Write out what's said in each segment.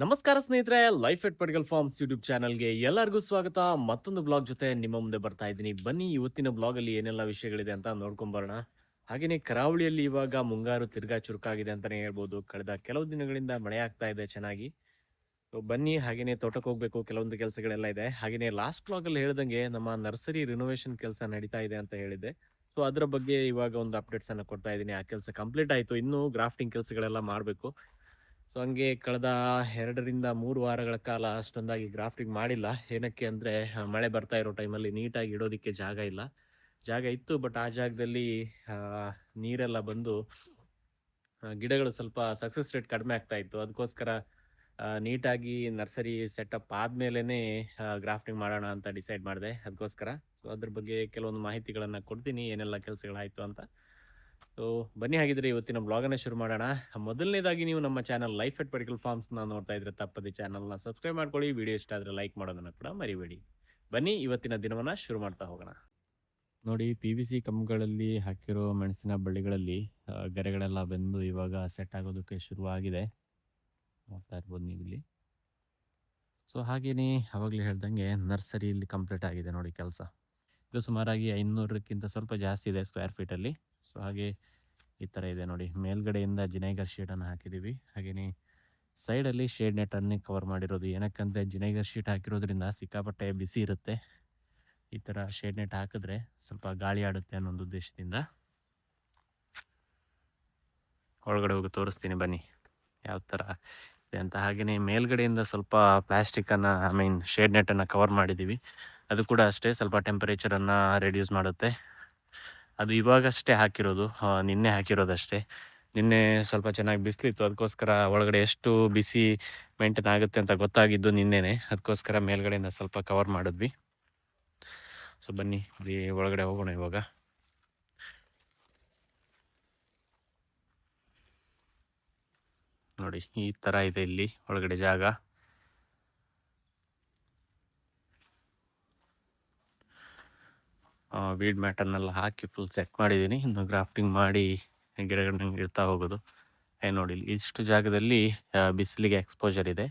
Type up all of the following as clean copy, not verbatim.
ನಮಸ್ಕಾರ ಸ್ನೇಹಿತರೆ, ಲೈಫ್ ಎಟ್ ಪರ್ಗಲ್ forms YouTube ಚಾನಲ್‌ಗೆ ಎಲ್ಲರಿಗೂ ಸ್ವಾಗತ. ಮತ್ತೊಂದು ಬ್ಲಾಗ್ ಜೊತೆ ನಿಮ್ಮ ಮುಂದೆ ಬರ್ತಾ ಇದ್ದೀನಿ. ಬನ್ನಿ ಇವತ್ತಿನ ಬ್ಲಾಗಲ್ಲಿ ಏನೆಲ್ಲ ವಿಷಯಗಳಿದೆ ಅಂತ ನೋಡ್ಕೊಂಡ್ ಬರೋಣ. ಹಾಗೇನೇ ಕರಾವಳಿಯಲ್ಲಿ ಇವಾಗ ಮುಂಗಾರು ತಿರ್ಗಾ ಚುರುಕಾಗಿದೆ ಅಂತಾನೆ ಹೇಳ್ಬೋದು. ಕಳೆದ ಕೆಲವು ದಿನಗಳಿಂದ ಮಳೆ ಆಗ್ತಾ ಇದೆ ಚೆನ್ನಾಗಿ. ಸೊ ಬನ್ನಿ ಹಾಗೇನೇ ತೋಟಕ್ಕೆ ಹೋಗ್ಬೇಕು, ಕೆಲವೊಂದು ಕೆಲಸಗಳೆಲ್ಲ ಇದೆ. ಹಾಗೇನೇ ಲಾಸ್ಟ್ ಬ್ಲಾಗಲ್ಲಿ ಹೇಳ್ದಂಗೆ ನಮ್ಮ ನರ್ಸರಿ ರಿನೋವೇಷನ್ ಕೆಲಸ ನಡೀತಾ ಇದೆ ಅಂತ ಹೇಳಿದ್ದೆ. ಸೊ ಅದ್ರ ಬಗ್ಗೆ ಇವಾಗ ಒಂದು ಅಪ್ಡೇಟ್ಸ್ ಅನ್ನ ಕೊಡ್ತಾ ಇದ್ದೀನಿ. ಆ ಕೆಲಸ ಕಂಪ್ಲೀಟ್ ಆಯ್ತು. ಇನ್ನು ಗ್ರಾಫ್ಟಿಂಗ್ ಕೆಲಸಗಳೆಲ್ಲ ಮಾಡಬೇಕು. ಸೊ ಹಂಗೆ ಕಳೆದ 2ರಿಂದ 3 ವಾರಗಳ ಕಾಲ ಅಷ್ಟೊಂದಾಗಿ ಗ್ರಾಫ್ಟಿಂಗ್ ಮಾಡಿಲ್ಲ. ಏನಕ್ಕೆ ಅಂದ್ರೆ ಮಳೆ ಬರ್ತಾ ಇರೋ ಟೈಮಲ್ಲಿ ನೀಟಾಗಿ ಇಡೋದಿಕ್ಕೆ ಜಾಗ ಇಲ್ಲ. ಜಾಗ ಇತ್ತು ಬಟ್ ಆ ಜಾಗದಲ್ಲಿ ನೀರೆಲ್ಲ ಬಂದು ಗಿಡಗಳು ಸ್ವಲ್ಪ ಸಕ್ಸಸ್ ರೇಟ್ ಕಡಿಮೆ ಆಗ್ತಾ ಇತ್ತು. ಅದಕ್ಕೋಸ್ಕರ ನೀಟಾಗಿ ನರ್ಸರಿ ಸೆಟಪ್ ಆದ್ಮೇಲೆನೇ ಗ್ರಾಫ್ಟಿಂಗ್ ಮಾಡೋಣ ಅಂತ ಡಿಸೈಡ್ ಮಾಡಿದೆ. ಅದಕ್ಕೋಸ್ಕರ ಸೊ ಅದ್ರ ಬಗ್ಗೆ ಕೆಲವೊಂದು ಮಾಹಿತಿಗಳನ್ನ ಕೊಡ್ತೀನಿ, ಏನೆಲ್ಲ ಕೆಲಸಗಳಾಯ್ತು ಅಂತ. ಸೊ ಬನ್ನಿ ಹಾಗಿದ್ರೆ ಇವತ್ತಿನ ಬ್ಲಾಗನ್ನ ಶುರು ಮಾಡೋಣ. ಮೊದಲನೇದಾಗಿ ನೀವು ನಮ್ಮ ಚಾನಲ್ ಲೈಫ್ ಎಟ್ ಪರ್ಟಿಕಲ್ ಫಾರ್ಮ್ಸ್‌ನ ನೋಡ್ತಾ ಇದ್ರೆ ತಪ್ಪದೆ ಚಾನಲ್‌ನ ಸಬ್ಸ್ಕ್ರೈಬ್ ಮಾಡ್ಕೊಳ್ಳಿ. ವಿಡಿಯೋ ಇಷ್ಟ ಆದ್ರೆ ಲೈಕ್ ಮಾಡೋದನ್ನ ಕೂಡ ಮರಿಬೇಡಿ. ಬನ್ನಿ ಇವತ್ತಿನ ದಿನವನ್ನ ಶುರು ಮಾಡ್ತಾ ಹೋಗೋಣ. ನೋಡಿ, PVC ಕಂಬಗಳಲ್ಲಿ ಹಾಕಿರೋ ಮೆಣಸಿನ ಬಳ್ಳಿಗಳಲ್ಲಿ ಗೆರೆಗಳೆಲ್ಲ ಬೆಂದು ಇವಾಗ ಸೆಟ್ ಆಗೋದಕ್ಕೆ ಶುರುವಾಗಿದೆ. ನೋಡ್ತಾ ಇರ್ಬೋದು ನೀವಿಲ್ಲಿ. ಸೊ ಹಾಗೇನೇ ಅವಾಗಲೇ ಹೇಳ್ದಂಗೆ ನರ್ಸರಿ ಇಲ್ಲಿ ಕಂಪ್ಲೀಟ್ ಆಗಿದೆ ನೋಡಿ ಕೆಲಸ. ಇದು ಸುಮಾರಾಗಿ 500ಕ್ಕಿಂತ ಸ್ವಲ್ಪ ಜಾಸ್ತಿ ಇದೆ ಸ್ಕ್ವೇರ್ ಫೀಟಲ್ಲಿ. ಸೊ ಹಾಗೆ ಈ ಥರ ಇದೆ ನೋಡಿ. ಮೇಲ್ಗಡೆಯಿಂದ ಜಿನೈಗರ್ ಶೀಟನ್ನು ಹಾಕಿದ್ದೀವಿ. ಹಾಗೆಯೇ ಸೈಡಲ್ಲಿ ಶೇಡ್ ನೆಟ್ಟನ್ನೇ ಕವರ್ ಮಾಡಿರೋದು. ಏನಕ್ಕಂದರೆ ಜಿನೈಗರ್ ಶೀಟ್ ಹಾಕಿರೋದ್ರಿಂದ ಸಿಕ್ಕಾಪಟ್ಟೆ ಬಿಸಿ ಇರುತ್ತೆ. ಈ ಥರ ಶೇಡ್ ನೆಟ್ ಹಾಕಿದ್ರೆ ಸ್ವಲ್ಪ ಗಾಳಿ ಆಡುತ್ತೆ ಅನ್ನೋ ಒಂದು ಉದ್ದೇಶದಿಂದ. ಒಳಗಡೆ ಹೋಗಿ ತೋರಿಸ್ತೀನಿ ಬನ್ನಿ ಯಾವ ಥರ ಇದೆ ಅಂತ. ಹಾಗೆಯೇ ಮೇಲ್ಗಡೆಯಿಂದ ಸ್ವಲ್ಪ ಪ್ಲಾಸ್ಟಿಕ್ಕನ್ನು ಶೇಡ್ ನೆಟ್ಟನ್ನು ಕವರ್ ಮಾಡಿದ್ದೀವಿ. ಅದು ಕೂಡ ಅಷ್ಟೇ ಸ್ವಲ್ಪ ಟೆಂಪರೇಚರನ್ನು ರೆಡ್ಯೂಸ್ ಮಾಡುತ್ತೆ. ಅದು ಇವಾಗಷ್ಟೇ ಹಾಕಿರೋದು, ನಿನ್ನೆ ಹಾಕಿರೋದಷ್ಟೇ. ನಿನ್ನೆ ಸ್ವಲ್ಪ ಚೆನ್ನಾಗಿ ಬಿಸಿಲಿತ್ತು, ಅದಕ್ಕೋಸ್ಕರ ಒಳಗಡೆ ಎಷ್ಟು ಬಿಸಿ ಮೇಂಟೈನ್ ಆಗುತ್ತೆ ಅಂತ ಗೊತ್ತಾಗಿದ್ದು ನಿನ್ನೆನೆ. ಅದಕ್ಕೋಸ್ಕರ ಮೇಲ್ಗಡೆಯಿಂದ ಸ್ವಲ್ಪ ಕವರ್ ಮಾಡಿದ್ವಿ. ಸೊ ಬನ್ನಿ ಇಲ್ಲಿ ಒಳಗಡೆ ಹೋಗೋಣ ಇವಾಗ. ನೋಡಿ ಈ ಥರ ಇದೆ ಇಲ್ಲಿ ಒಳಗಡೆ ಜಾಗ. ವೀಡ್ ಮ್ಯಾಟನ್ನೆಲ್ಲ ಹಾಕಿ ಫುಲ್ ಸೆಟ್ ಮಾಡಿದ್ದೀನಿ. ಇನ್ನು ಗ್ರಾಫ್ಟಿಂಗ್ ಮಾಡಿ ಗಿಡಗಳನ್ನ ಇಡ್ತಾ ಹೋಗೋದು. ನೋಡಿ ಇಲ್ಲಿ ಇಷ್ಟು ಜಾಗದಲ್ಲಿ ಬಿಸಿಲಿಗೆ ಎಕ್ಸ್ಪೋಜರ್ ಇದೆ.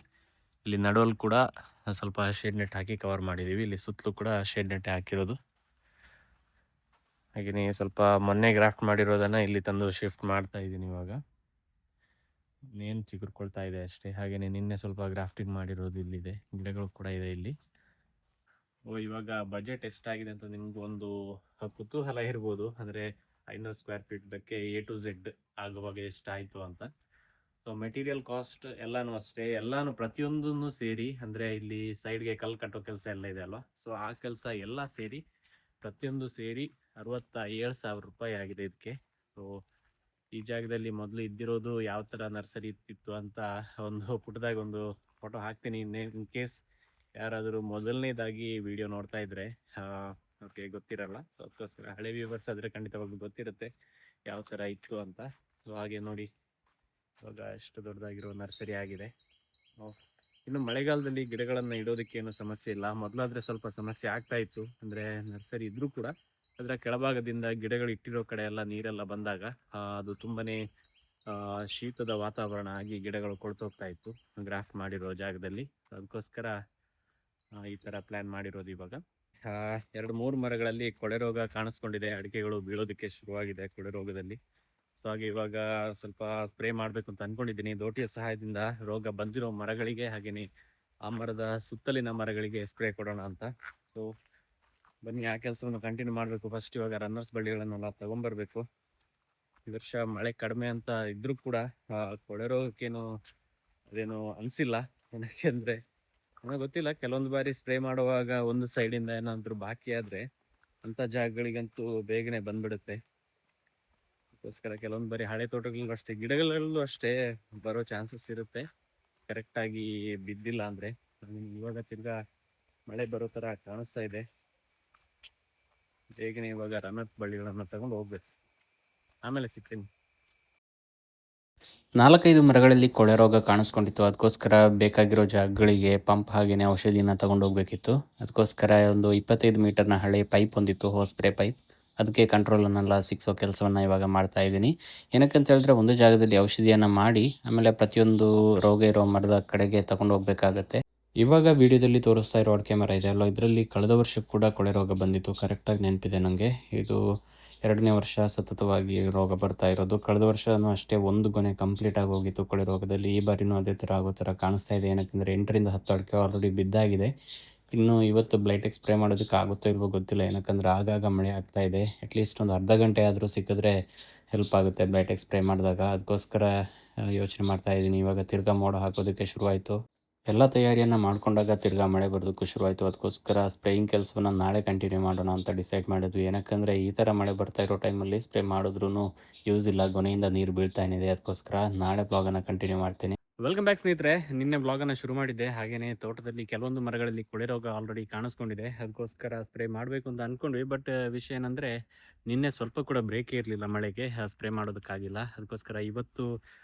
ಇಲ್ಲಿ ನಡುವಲ್ಲಿ ಕೂಡ ಸ್ವಲ್ಪ ಶೇಡ್ ನೆಟ್ ಹಾಕಿ ಕವರ್ ಮಾಡಿದ್ದೀವಿ. ಇಲ್ಲಿ ಸುತ್ತಲೂ ಕೂಡ ಶೇಡ್ ನೆಟ್ ಹಾಕಿರೋದು. ಹಾಗೆಯೇ ಸ್ವಲ್ಪ ಮೊನ್ನೆ ಗ್ರಾಫ್ಟ್ ಮಾಡಿರೋದನ್ನು ಇಲ್ಲಿ ತಂದು ಶಿಫ್ಟ್ ಮಾಡ್ತಾ ಇದ್ದೀನಿ ಇವಾಗ. ಇನ್ನೇನು ಚಿಗುರ್ಕೊಳ್ತಾ ಇದೆ ಅಷ್ಟೇ. ಹಾಗೆಯೇ ನಿನ್ನೆ ಸ್ವಲ್ಪ ಗ್ರಾಫ್ಟಿಂಗ್ ಮಾಡಿರೋದು ಇಲ್ಲಿದೆ. ಗಿಡಗಳು ಕೂಡ ಇದೆ ಇಲ್ಲಿ. ಇವಾಗ ಬಜೆಟ್ ಎಷ್ಟಾಗಿದೆ ಅಂತ ನಿಮ್ಗೆ ಒಂದು ಕುತೂಹಲ ಇರ್ಬೋದು. ಅಂದರೆ 500 ಸ್ಕ್ವೇರ್ ಫೀಟ್ದಕ್ಕೆ A to Z ಆಗುವಾಗ ಎಷ್ಟಾಯಿತು ಅಂತ. ಸೊ ಮೆಟೀರಿಯಲ್ ಕಾಸ್ಟ್ ಎಲ್ಲನೂ ಅಷ್ಟೇ. ಎಲ್ಲನೂ ಪ್ರತಿಯೊಂದನ್ನು ಸೇರಿ, ಅಂದರೆ ಇಲ್ಲಿ ಸೈಡ್ಗೆ ಕಲ್ಲು ಕಟ್ಟೋ ಕೆಲಸ ಎಲ್ಲ ಇದೆ ಅಲ್ವಾ, ಸೊ ಆ ಕೆಲಸ ಎಲ್ಲ ಸೇರಿ ಪ್ರತಿಯೊಂದು ಸೇರಿ 67,000 ರೂಪಾಯಿ ಆಗಿದೆ ಇದಕ್ಕೆ. ಸೊ ಈ ಜಾಗದಲ್ಲಿ ಮೊದಲು ಇದ್ದಿರೋದು ಯಾವ ಥರ ನರ್ಸರಿ ಇತ್ತು ಅಂತ ಒಂದು ಪುಟ್ಟದಾಗಿ ಒಂದು ಫೋಟೋ ಹಾಕ್ತೀನಿ. ಇನ್ ಕೇಸ್ ಯಾರಾದರೂ ಮೊದಲನೇದಾಗಿ ವಿಡಿಯೋ ನೋಡ್ತಾ ಇದ್ರೆ ಓಕೆ ಗೊತ್ತಿರಲ್ಲ. ಸೊ ಅದಕ್ಕೋಸ್ಕರ ಹಳೆ ವ್ಯೂವರ್ಸ್ ಆದರೆ ಖಂಡಿತವಾಗ್ಲೂ ಗೊತ್ತಿರುತ್ತೆ ಯಾವ ಥರ ಇತ್ತು ಅಂತ. ಸೊ ಹಾಗೆ ನೋಡಿ ಇವಾಗ ಎಷ್ಟು ದೊಡ್ಡದಾಗಿರೋ ನರ್ಸರಿ ಆಗಿದೆ. ಇನ್ನು ಮಳೆಗಾಲದಲ್ಲಿ ಗಿಡಗಳನ್ನು ಇಡೋದಕ್ಕೆ ಏನು ಸಮಸ್ಯೆ ಇಲ್ಲ. ಮೊದಲಾದರೆ ಸ್ವಲ್ಪ ಸಮಸ್ಯೆ ಆಗ್ತಾ ಇತ್ತು. ಅಂದರೆ ನರ್ಸರಿ ಇದ್ರೂ ಕೂಡ ಅದರ ಕೆಳಭಾಗದಿಂದ ಗಿಡಗಳು ಇಟ್ಟಿರೋ ಕಡೆ ಎಲ್ಲ ನೀರೆಲ್ಲ ಬಂದಾಗ ಅದು ತುಂಬನೇ ಶೀತದ ವಾತಾವರಣ ಆಗಿ ಗಿಡಗಳು ಕೊಳ್ತೋಗ್ತಾ ಇತ್ತು ಗ್ರಾಫ್ಟ್ ಮಾಡಿರೋ ಜಾಗದಲ್ಲಿ. ಅದಕ್ಕೋಸ್ಕರ ಈ ಥರ ಪ್ಲ್ಯಾನ್ ಮಾಡಿರೋದು ಇವಾಗ. 2-3 ಮರಗಳಲ್ಲಿ ಕೊಳೆ ರೋಗ ಕಾಣಿಸ್ಕೊಂಡಿದೆ. ಅಡಿಕೆಗಳು ಬೀಳೋದಕ್ಕೆ ಶುರುವಾಗಿದೆ ಕೊಳೆ ರೋಗದಲ್ಲಿ. ಸೊ ಹಾಗೆ ಇವಾಗ ಸ್ವಲ್ಪ ಸ್ಪ್ರೇ ಮಾಡಬೇಕು ಅಂತ ಅಂದ್ಕೊಂಡಿದ್ದೀನಿ. ದೋಟಿಯ ಸಹಾಯದಿಂದ ರೋಗ ಬಂದಿರೋ ಮರಗಳಿಗೆ ಹಾಗೆಯೇ ಆ ಮರದ ಸುತ್ತಲಿನ ಮರಗಳಿಗೆ ಸ್ಪ್ರೇ ಕೊಡೋಣ ಅಂತ. ಸೊ ಬನ್ನಿ ಆ ಕೆಲಸವನ್ನು ಕಂಟಿನ್ಯೂ ಮಾಡಬೇಕು. ಫಸ್ಟ್ ಇವಾಗ ರನ್ನರ್ಸ್ ಬಳ್ಳಿಗಳನ್ನೆಲ್ಲ ತೊಗೊಂಬರ್ಬೇಕು. ಈ ವರ್ಷ ಮಳೆ ಕಡಿಮೆ ಅಂತ ಇದ್ರೂ ಕೂಡ ಕೊಳೆ ರೋಗಕ್ಕೇನು ಅದೇನು ಅನಿಸಿಲ್ಲ. ಏನಕ್ಕೆ ಅಂದರೆ ನನಗೆ ಗೊತ್ತಿಲ್ಲ, ಕೆಲವೊಂದು ಬಾರಿ ಸ್ಪ್ರೇ ಮಾಡುವಾಗ ಒಂದು ಸೈಡಿಂದ ಏನಾದರೂ ಬಾಕಿ ಆದರೆ ಅಂಥ ಜಾಗಗಳಿಗಂತೂ ಬೇಗನೆ ಬಂದ್ಬಿಡುತ್ತೆ. ಅದಕ್ಕೋಸ್ಕರ ಕೆಲವೊಂದು ಬಾರಿ ಹಳೆ ತೋಟಗಳಲ್ಲೂ ಅಷ್ಟೇ, ಗಿಡಗಳಲ್ಲೂ ಅಷ್ಟೇ ಬರೋ ಚಾನ್ಸಸ್ ಇರುತ್ತೆ ಕರೆಕ್ಟಾಗಿ ಬಿದ್ದಿಲ್ಲ ಅಂದರೆ. ಇವಾಗ ತಿರ್ಗಾ ಮಳೆ ಬರೋ ಥರ ಕಾಣಿಸ್ತಾ ಇದೆ. ಬೇಗನೆ ಇವಾಗ ರನ್ನರ್ಸ್ ಬಳ್ಳಿಗಳನ್ನು ತಗೊಂಡು ಹೋಗ್ಬೇಕು. ಆಮೇಲೆ ಸಿಗ್ತೀನಿ. 4-5 ಮರಗಳಲ್ಲಿ ಕೊಳೆ ರೋಗ ಕಾಣಿಸ್ಕೊಂಡಿತ್ತು. ಅದಕ್ಕೋಸ್ಕರ ಬೇಕಾಗಿರೋ ಜಾಗಗಳಿಗೆ ಪಂಪ್ ಹಾಗೆಯೇ ಔಷಧಿನ ತಗೊಂಡು ಹೋಗ್ಬೇಕಿತ್ತು. ಅದಕ್ಕೋಸ್ಕರ ಒಂದು 25 ಮೀಟರ್ನ ಹಳೆ ಪೈಪ್ ಹೊಂದಿತ್ತು, ಹೋಸ್ ಸ್ಪ್ರೇ ಪೈಪ್. ಅದಕ್ಕೆ ಕಂಟ್ರೋಲನ್ನೆಲ್ಲ ಸಿಕ್ಸೋ ಕೆಲಸವನ್ನು ಇವಾಗ ಮಾಡ್ತಾ ಇದ್ದೀನಿ. ಏನಕ್ಕಂತ ಹೇಳಿದ್ರೆ ಒಂದು ಜಾಗದಲ್ಲಿ ಔಷಧಿಯನ್ನು ಮಾಡಿ ಆಮೇಲೆ ಪ್ರತಿಯೊಂದು ರೋಗ ಇರೋ ಮರದ ಕಡೆಗೆ ತಗೊಂಡು ಹೋಗಬೇಕಾಗತ್ತೆ. ಇವಾಗ ವಿಡಿಯೋದಲ್ಲಿ ತೋರಿಸ್ತಾ ಇರೋ ಅಡಿಕೆ ಮರ ಇದೆ ಅಲ್ವಾ, ಇದರಲ್ಲಿ ಕಳೆದ ವರ್ಷ ಕೂಡ ಕೊಳೆ ರೋಗ ಬಂದಿತ್ತು. ಕರೆಕ್ಟಾಗಿ ನೆನಪಿದೆ ನನಗೆ. ಇದು 2ನೇ ವರ್ಷ ಸತತವಾಗಿ ರೋಗ ಬರ್ತಾ ಇರೋದು. ಕಳೆದ ವರ್ಷವೂ ಅಷ್ಟೇ ಒಂದು ಗೊನೆ ಕಂಪ್ಲೀಟಾಗಿ ಹೋಗಿತ್ತು ಕೊಳೆ ರೋಗದಲ್ಲಿ. ಈ ಬಾರಿನೂ ಅದೇ ಥರ ಆಗೋ ಥರ ಕಾಣಿಸ್ತಾ ಇದೆ. ಏನಕ್ಕೆಂದರೆ 8ರಿಂದ 10 ಅಡಿಕೆ ಆಲ್ರೆಡಿ ಬಿದ್ದಾಗಿದೆ. ಇನ್ನು ಇವತ್ತು ಬ್ಲೈಟೆಕ್ ಸ್ಪ್ರೇ ಮಾಡೋದಕ್ಕೆ ಆಗುತ್ತೋ ಇಲ್ವೋ ಗೊತ್ತಿಲ್ಲ. ಏನಕ್ಕಂದರೆ ಆಗಾಗ ಮಳೆ ಆಗ್ತಾ ಇದೆ. ಅಟ್ಲೀಸ್ಟ್ ಒಂದು ಅರ್ಧ ಗಂಟೆ ಆದರೂ ಸಿಕ್ಕಿದ್ರೆ ಹೆಲ್ಪ್ ಆಗುತ್ತೆ ಬ್ಲೈಟೆಕ್ ಸ್ಪ್ರೇ ಮಾಡಿದಾಗ. ಅದಕ್ಕೋಸ್ಕರ ಯೋಚನೆ ಮಾಡ್ತಾ ಇದ್ದೀನಿ. ಇವಾಗ ತಿರ್ಗಾ ಮೋಡ ಹಾಕೋದಕ್ಕೆ ಶುರುವಾಯಿತು. ಎಲ್ಲ ತಯಾರಿಯನ್ನು ಮಾಡ್ಕೊಂಡಾಗ ತಿರ್ಗಾ ಮಳೆ ಬರೋದಕ್ಕೂ ಶುರುವಾಯಿತು. ಅದಕ್ಕೋಸ್ಕರ ಸ್ಪ್ರೇಯಿಂಗ್ ಕೆಲಸವನ್ನು ನಾಳೆ ಕಂಟಿನ್ಯೂ ಮಾಡೋಣ ಅಂತ ಡಿಸೈಡ್ ಮಾಡಿದ್ವಿ. ಏನಕ್ಕಂದರೆ ಈ ಥರ ಮಳೆ ಬರ್ತಾ ಇರೋ ಟೈಮಲ್ಲಿ ಸ್ಪ್ರೇ ಮಾಡಿದ್ರೂ ಯೂಸ್ ಇಲ್ಲ, ಗೊನೆಯಿಂದ ನೀರು ಬೀಳ್ತಾ ಏನಿದೆ. ಅದಕ್ಕೋಸ್ಕರ ನಾಳೆ ಬ್ಲಾಗನ್ನು ಕಂಟಿನ್ಯೂ ಮಾಡ್ತೀನಿ. ವೆಲ್ಕಮ್ ಬ್ಯಾಕ್ ಸ್ನೇಹಿತರೆ. ನಿನ್ನೆ ಬ್ಲಾಗನ್ನು ಶುರು ಮಾಡಿದ್ದೆ. ಹಾಗೆಯೇ ತೋಟದಲ್ಲಿ ಕೆಲವೊಂದು ಮರಗಳಲ್ಲಿ ಕೊಳೆ ರೋಗ ಆಲ್ರೆಡಿ ಕಾಣಿಸ್ಕೊಂಡಿದೆ. ಅದಕ್ಕೋಸ್ಕರ ಸ್ಪ್ರೇ ಮಾಡಬೇಕು ಅಂತ ಅಂದ್ಕೊಂಡ್ವಿ. ಬಟ್ ವಿಷಯ ಏನಂದರೆ ನಿನ್ನೆ ಸ್ವಲ್ಪ ಕೂಡ ಬ್ರೇಕೇ ಇರಲಿಲ್ಲ ಮಳೆಗೆ, ಸ್ಪ್ರೇ ಮಾಡೋದಕ್ಕಾಗಿಲ್ಲ. ಅದಕ್ಕೋಸ್ಕರ ಇವತ್ತು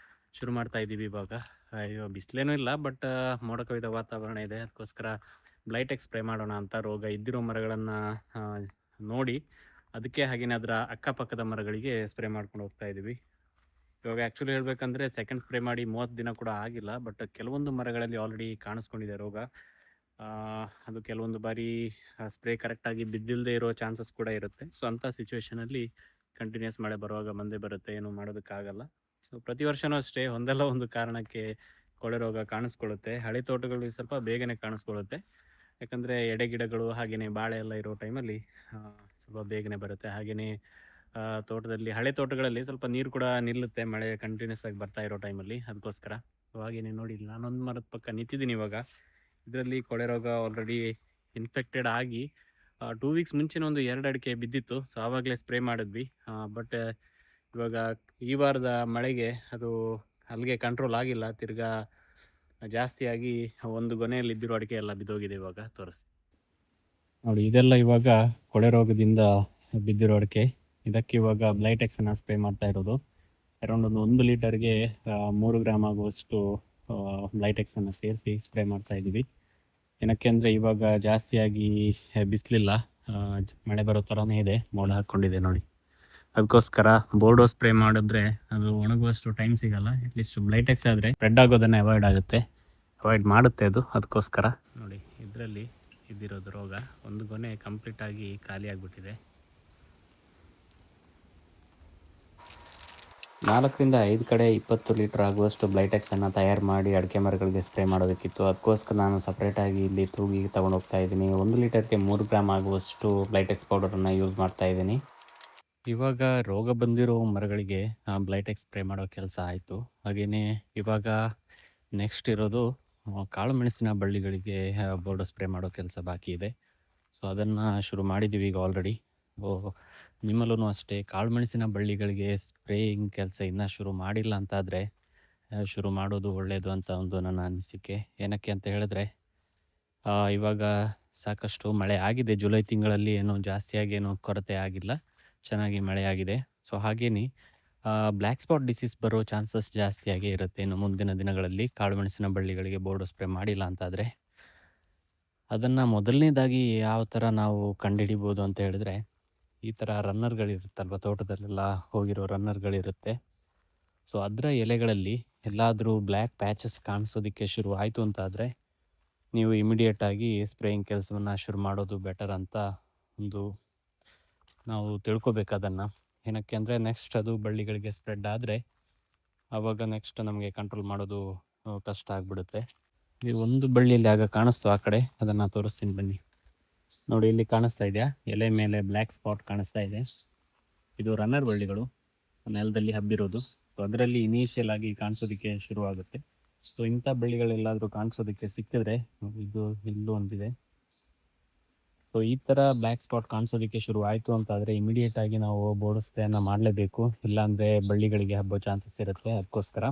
ಶುರು ಮಾಡ್ತಾ ಇದ್ದೀವಿ ಇವಾಗ. ಅಯ್ಯೋ ಬಿಸಿಲೇನೂ ಇಲ್ಲ, ಬಟ್ ಮೋಡ ಕವಿದ ವಾತಾವರಣ ಇದೆ. ಅದಕ್ಕೋಸ್ಕರ ಬ್ಲೈಟೆಕ್ ಸ್ಪ್ರೇ ಮಾಡೋಣ ಅಂತ ರೋಗ ಇದ್ದಿರೋ ಮರಗಳನ್ನು ನೋಡಿ ಅದಕ್ಕೆ ಹಾಗೆಯೇ ಅದರ ಅಕ್ಕಪಕ್ಕದ ಮರಗಳಿಗೆ ಸ್ಪ್ರೇ ಮಾಡ್ಕೊಂಡು ಹೋಗ್ತಾ ಇದ್ದೀವಿ. ಇವಾಗ ಆ್ಯಕ್ಚುಲಿ ಹೇಳಬೇಕಂದ್ರೆ ಸೆಕೆಂಡ್ ಸ್ಪ್ರೇ ಮಾಡಿ 30 ದಿನ ಕೂಡ ಆಗಿಲ್ಲ. ಬಟ್ ಕೆಲವೊಂದು ಮರಗಳಲ್ಲಿ ಆಲ್ರೆಡಿ ಕಾಣಿಸ್ಕೊಂಡಿದೆ ರೋಗ. ಅದು ಕೆಲವೊಂದು ಬಾರಿ ಸ್ಪ್ರೇ ಕರೆಕ್ಟಾಗಿ ಬಿದ್ದಿಲ್ಲದೆ ಇರೋ ಚಾನ್ಸಸ್ ಕೂಡ ಇರುತ್ತೆ. ಸೊ ಅಂಥ ಸಿಚುವೇಷನಲ್ಲಿ ಕಂಟಿನ್ಯೂಸ್ ಮಳೆ ಬರುವಾಗ ಬಂದೇ ಬರುತ್ತೆ, ಏನೂ ಮಾಡೋದಕ್ಕಾಗಲ್ಲ. ಸೊ ಪ್ರತಿ ವರ್ಷವೂ ಅಷ್ಟೇ ಒಂದಲ್ಲ ಒಂದು ಕಾರಣಕ್ಕೆ ಕೊಳೆ ರೋಗ ಕಾಣಿಸ್ಕೊಳ್ಳುತ್ತೆ. ಹಳೆ ತೋಟಗಳಲ್ಲಿ ಸ್ವಲ್ಪ ಬೇಗನೆ ಕಾಣಿಸ್ಕೊಳ್ಳುತ್ತೆ. ಯಾಕಂದರೆ ಎಡೆಗಿಡಗಳು ಹಾಗೆಯೇ ಬಾಳೆ ಎಲ್ಲ ಇರೋ ಟೈಮಲ್ಲಿ ಸ್ವಲ್ಪ ಬೇಗನೆ ಬರುತ್ತೆ. ಹಾಗೆಯೇ ತೋಟದಲ್ಲಿ ಹಳೆ ತೋಟಗಳಲ್ಲಿ ಸ್ವಲ್ಪ ನೀರು ಕೂಡ ನಿಲ್ಲುತ್ತೆ ಮಳೆ ಕಂಟಿನ್ಯೂಸ್ ಆಗಿ ಬರ್ತಾ ಇರೋ ಟೈಮಲ್ಲಿ. ಅದಕ್ಕೋಸ್ಕರ ಹಾಗೆಯೇ ನೋಡಿ ನಾನೊಂದು ಮರದ ಪಕ್ಕ ನಿಂತಿದ್ದೀನಿ ಇವಾಗ. ಇದರಲ್ಲಿ ಕೊಳೆ ರೋಗ ಆಲ್ರೆಡಿ ಇನ್ಫೆಕ್ಟೆಡ್ ಆಗಿ 2 ವೀಕ್ಸ್ ಮುಂಚೆನೇ ಒಂದು 2 ಅಡಿಕೆ ಬಿದ್ದಿತ್ತು. ಸೊ ಆವಾಗಲೇ ಸ್ಪ್ರೇ ಮಾಡಿದ್ವಿ. ಬಟ್ ಇವಾಗ ಈ ವಾರದ ಮಳೆಗೆ ಅದು ಅಲ್ಲಿಗೆ ಕಂಟ್ರೋಲ್ ಆಗಿಲ್ಲ. ತಿರ್ಗಾ ಜಾಸ್ತಿಯಾಗಿ ಒಂದು ಗೊನೆಯಲ್ಲಿ ಇದ್ದಿರೋ ಅಡಿಕೆ ಎಲ್ಲ ಬಿದ್ದೋಗಿದೆ. ಇವಾಗ ತೋರಿಸಿ ನೋಡಿ, ಇದೆಲ್ಲ ಇವಾಗ ಕೊಳೆ ರೋಗದಿಂದ ಬಿದ್ದಿರೋ ಅಡಿಕೆ. ಇದಕ್ಕೆ ಇವಾಗ ಬ್ಲೈಟೆಕ್ಸನ್ನು ಸ್ಪ್ರೇ ಮಾಡ್ತಾ ಇರೋದು. ಅರೌಂಡ್ ಒಂದು 1 ಲೀಟರ್ಗೆ 3 ಗ್ರಾಮ್ ಆಗುವಷ್ಟು ಬ್ಲೈಟೆಕ್ಸನ್ನು ಸೇರಿಸಿ ಸ್ಪ್ರೇ ಮಾಡ್ತಾ ಇದ್ದೀವಿ. ಏನಕ್ಕೆ ಅಂದರೆ ಇವಾಗ ಜಾಸ್ತಿಯಾಗಿ ಬಿಸಿಲಿಲ್ಲ, ಮಳೆ ಬರೋ ಥರನೇ ಇದೆ, ಮೋಡ ಹಾಕ್ಕೊಂಡಿದೆ ನೋಡಿ. ಅದಕ್ಕೋಸ್ಕರ ಬೋರ್ಡೋ ಸ್ಪ್ರೇ ಮಾಡಿದ್ರೆ ಅದು ಒಣಗುವಷ್ಟು ಟೈಮ್ ಸಿಗಲ್ಲ. ಅಟ್ಲೀಸ್ಟ್ ಬ್ಲೈಟೆಕ್ಸ್ ಆದರೆ ಸ್ಪ್ರೆಡ್ ಆಗೋದನ್ನೇ ಅವಾಯ್ಡ್ ಮಾಡುತ್ತೆ ಅದು. ಅದಕ್ಕೋಸ್ಕರ ನೋಡಿ, ಇದರಲ್ಲಿ ಇದ್ದಿರೋದು ರೋಗ ಒಂದು ಗೊನೆ ಕಂಪ್ಲೀಟಾಗಿ ಖಾಲಿ ಆಗಿಬಿಟ್ಟಿದೆ. 4ರಿಂದ 5 ಕಡೆ 20 ಲೀಟರ್ ಆಗುವಷ್ಟು ಬ್ಲೈಟೆಕ್ಸನ್ನು ತಯಾರು ಮಾಡಿ ಅಡಿಕೆ ಮರಗಳಿಗೆ ಸ್ಪ್ರೇ ಮಾಡೋದಕ್ಕಿತ್ತು. ಅದಕ್ಕೋಸ್ಕರ ನಾನು ಸಪ್ರೇಟಾಗಿ ಇಲ್ಲಿ ತೂಗಿ ತೊಗೊಂಡು ಹೋಗ್ತಾ ಇದ್ದೀನಿ. 1 ಲೀಟರ್ಗೆ 3 ಗ್ರಾಮ್ ಆಗುವಷ್ಟು ಬ್ಲೈಟೆಕ್ಸ್ ಪೌಡರನ್ನು ಯೂಸ್ ಮಾಡ್ತಾ ಇದ್ದೀನಿ. ಇವಾಗ ರೋಗ ಬಂದಿರೋ ಮರಗಳಿಗೆ ಬ್ಲೈಟೆಕ್ಸ್ ಸ್ಪ್ರೇ ಮಾಡೋ ಕೆಲಸ ಆಯಿತು. ಹಾಗೆಯೇ ಇವಾಗ ನೆಕ್ಸ್ಟ್ ಇರೋದು ಕಾಳು ಮೆಣಸಿನ ಬಳ್ಳಿಗಳಿಗೆ ಬೋರ್ಡೋ ಸ್ಪ್ರೇ ಮಾಡೋ ಕೆಲಸ ಬಾಕಿ ಇದೆ. ಸೊ ಅದನ್ನು ಶುರು ಮಾಡಿದ್ದೀವಿ ಈಗ ಆಲ್ರೆಡಿ. ನಿಮ್ಮಲ್ಲೂ ಅಷ್ಟೇ ಕಾಳು ಮೆಣಸಿನ ಬಳ್ಳಿಗಳಿಗೆ ಸ್ಪ್ರೇಯಿಂಗ್ ಕೆಲಸ ಇನ್ನೂ ಶುರು ಮಾಡಿಲ್ಲ ಅಂತಾದರೆ ಶುರು ಮಾಡೋದು ಒಳ್ಳೆಯದು ಅಂತ ಒಂದು ನನ್ನ ಅನಿಸಿಕೆ. ಏನಕ್ಕೆ ಅಂತ ಹೇಳಿದ್ರೆ ಇವಾಗ ಸಾಕಷ್ಟು ಮಳೆ ಆಗಿದೆ. ಜುಲೈ ತಿಂಗಳಲ್ಲಿ ಏನೂ ಜಾಸ್ತಿಯಾಗಿ ಏನೂ ಕೊರತೆ ಆಗಿಲ್ಲ, ಚೆನ್ನಾಗಿ ಮಳೆ ಆಗಿದೆ. ಸೊ ಹಾಗೆಯೇ ಬ್ಲ್ಯಾಕ್ ಸ್ಪಾಟ್ ಡಿಸೀಸ್ ಬರೋ ಚಾನ್ಸಸ್ ಜಾಸ್ತಿಯಾಗೇ ಇರುತ್ತೆ ಇನ್ನು ಮುಂದಿನ ದಿನಗಳಲ್ಲಿ ಕಾಳು ಮೆಣಸಿನ ಬಳ್ಳಿಗಳಿಗೆ ಬೋರ್ಡೋ ಸ್ಪ್ರೇ ಮಾಡಿಲ್ಲ ಅಂತಾದರೆ. ಅದನ್ನು ಮೊದಲನೇದಾಗಿ ಯಾವ ಥರ ನಾವು ಕಂಡುಹಿಡಿಬೋದು ಅಂತ ಹೇಳಿದ್ರೆ, ಈ ಥರ ರನ್ನರ್ಗಳಿರುತ್ತಲ್ವ, ತೋಟದಲ್ಲೆಲ್ಲ ಹೋಗಿರೋ ರನ್ನರ್ಗಳಿರುತ್ತೆ. ಸೊ ಅದರ ಎಲೆಗಳಲ್ಲಿ ಎಲ್ಲಾದರೂ ಬ್ಲ್ಯಾಕ್ ಪ್ಯಾಚಸ್ ಕಾಣಿಸೋದಕ್ಕೆ ಶುರು ಆಯಿತು ಅಂತಾದರೆ ನೀವು ಇಮಿಡಿಯೇಟಾಗಿ ಸ್ಪ್ರೇಯಿಂಗ್ ಕೆಲಸವನ್ನು ಶುರು ಮಾಡೋದು ಬೆಟರ್ ಅಂತ ಒಂದು ನಾವು ತಿಳ್ಕೊಬೇಕು ಅದನ್ನು. ಏನಕ್ಕೆ ಅಂದರೆ ನೆಕ್ಸ್ಟ್ ಅದು ಬಳ್ಳಿಗಳಿಗೆ ಸ್ಪ್ರೆಡ್ ಆದರೆ ಆವಾಗ ನೆಕ್ಸ್ಟ್ ನಮಗೆ ಕಂಟ್ರೋಲ್ ಮಾಡೋದು ಕಷ್ಟ ಆಗಿಬಿಡುತ್ತೆ. ಈ ಒಂದು ಬಳ್ಳಿಯಲ್ಲಿ ಆಗ ಕಾಣಿಸ್ತು ಆ ಕಡೆ, ಅದನ್ನು ತೋರಿಸ್ತೀನಿ ಬನ್ನಿ. ನೋಡಿ, ಇಲ್ಲಿ ಕಾಣಿಸ್ತಾ ಇದೆಯಾ, ಎಲೆ ಮೇಲೆ ಬ್ಲ್ಯಾಕ್ ಸ್ಪಾಟ್ ಕಾಣಿಸ್ತಾ ಇದೆ. ಇದು ರನ್ನರ್ ಬಳ್ಳಿಗಳು ನೆಲದಲ್ಲಿ ಹಬ್ಬಿರೋದು. ಸೊ ಅದರಲ್ಲಿ ಇನಿಷಿಯಲ್ ಆಗಿ ಕಾಣಿಸೋದಕ್ಕೆ ಶುರುವಾಗುತ್ತೆ. ಸೊ ಇಂಥ ಬಳ್ಳಿಗಳೆಲ್ಲಾದರೂ ಕಾಣಿಸೋದಕ್ಕೆ ಸಿಕ್ಕಿದ್ರೆ, ಇದು ಇಲ್ಲೂ ಒಂದಿದೆ. ಸೊ ಈ ಥರ ಬ್ಲ್ಯಾಕ್ ಸ್ಪಾಟ್ ಕಾಣಿಸೋದಕ್ಕೆ ಶುರು ಆಯಿತು ಅಂತಾದರೆ ಇಮಿಡಿಯೇಟಾಗಿ ನಾವು ಬೋರ್ಡೋ ಸ್ಪ್ರೇಯನ್ನು ಮಾಡಲೇಬೇಕು. ಇಲ್ಲಾಂದರೆ ಬಳ್ಳಿಗಳಿಗೆ ಹಬ್ಬೋ ಚಾನ್ಸಸ್ ಇರುತ್ತೆ. ಅದಕ್ಕೋಸ್ಕರ